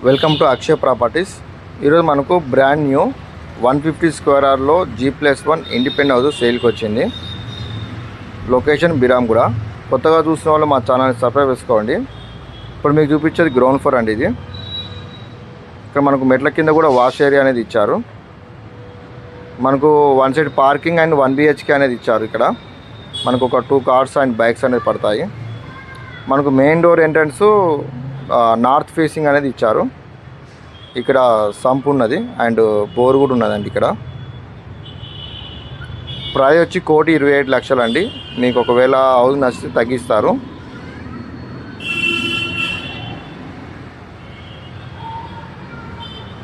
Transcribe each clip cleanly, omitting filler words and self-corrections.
Welcome to Akshay properties. ఈరోజు మనకు brand new 150 square యార్డ్లో G+1 ఇండిపెండెంట్ హౌస్ సేల్కి వచ్చింది. లొకేషన్ బిరామ్గూడ. కొత్తగా చూసిన వాళ్ళు మా ఛానల్ని సబ్స్క్రైబ్ చేసుకోండి. ఇప్పుడు మీకు చూపించేది గ్రౌండ్ ఫ్లోర్ అండి. ఇది ఇక్కడ మనకు మెట్ల కింద కూడా వాష్ ఏరియా అనేది ఇచ్చారు. మనకు one side parking and 1 BHK అనేది ఇచ్చారు. ఇక్కడ మనకు ఒక 2 కార్స్ అండ్ బైక్స్ అనేది పడతాయి. మనకు main door entrance north facing అనేది ఇచ్చారు. ఇక్కడ సంప్ ఉన్నది అండ్ బోర్ కూడా ఉన్నదండి. ఇక్కడ ప్రైస్ వచ్చి 1,27,00,000 అండి. మీకు ఒకవేళ హౌస్ నచ్చితే తగ్గిస్తారు.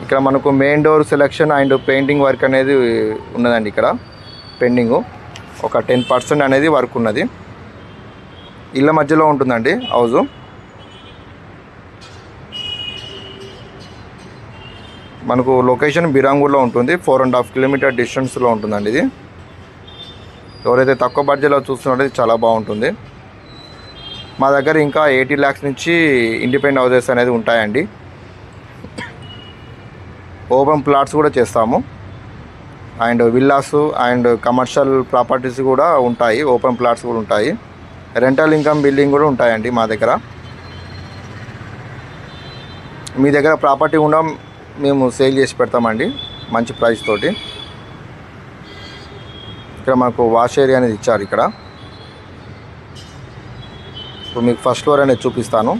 ఇక్కడ మనకు main door selection and painting work అనేది ఉన్నదండి. ఇక్కడ పెండింగు ఒక 10% అనేది వర్క్ ఉన్నది. ఇళ్ళ మధ్యలో ఉంటుందండి హౌజు. మనకు లొకేషన్ బిరాంగూర్లో ఉంటుంది. 4.5 కిలోమీటర్ డిస్టెన్స్లో ఉంటుందండి. ఇది ఎవరైతే తక్కువ బడ్జెట్లో చూస్తున్నారో ఇది చాలా బాగుంటుంది. మా దగ్గర ఇంకా 80 lakhs నుంచి ఇండిపెండెంట్ హౌసెస్ అనేది ఉంటాయండి. ఓపెన్ ప్లాట్స్ కూడా చేస్తాము and villas and commercial properties కూడా ఉంటాయి. ఓపెన్ ప్లాట్స్ కూడా ఉంటాయి. రెంటల్ ఇన్కమ్ బిల్డింగ్ కూడా ఉంటాయండి మా దగ్గర. మీ దగ్గర ప్రాపర్టీ కూడా మేము సేల్ చేసి పెడతామండి మంచి ప్రైస్ తోటి. ఇక్కడ మనకు వాష్ ఏరియా అనేది ఇచ్చారు. ఇక్కడ ఇప్పుడు మీకు ఫస్ట్ ఫ్లోర్ అనేది చూపిస్తాను.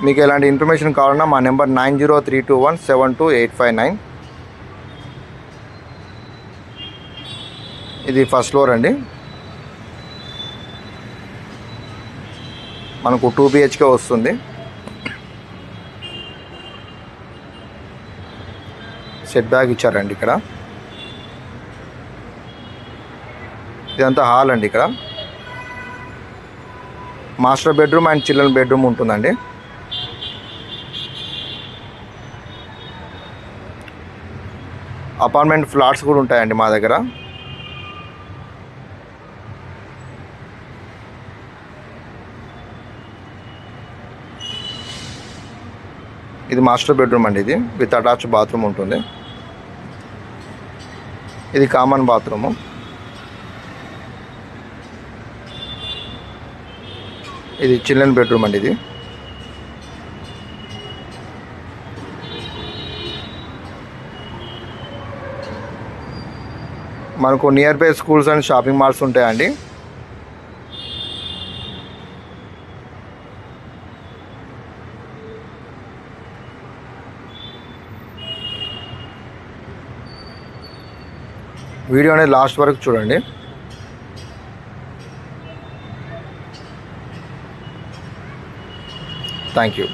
మీకు ఎలాంటి ఇన్ఫర్మేషన్ కావాలన్నా మా నెంబర్ 9032172859. ఇది ఫస్ట్ ఫ్లోర్ అండి. మనకు 2 BHK వస్తుంది. సెట్ బ్యాక్ ఇచ్చారండి. ఇక్కడ ఇదంతా హాల్ అండి. ఇక్కడ master bedroom and children bedroom ఉంటుందండి. అపార్ట్మెంట్ ఫ్లాట్స్ కూడా ఉంటాయండి మా దగ్గర. ఇది మాస్టర్ బెడ్రూమ్ అండి. ఇది విత్ అటాచ్ బాత్రూమ్ ఉంటుంది. ఇది కామన్ బాత్రూము. ఇది చిల్డ్రన్ బెడ్రూమ్ అండి. ఇది మనకు near by schools and shopping malls ఉంటాయండి. వీడియో అనేది లాస్ట్ వరకు చూడండి. Thank you.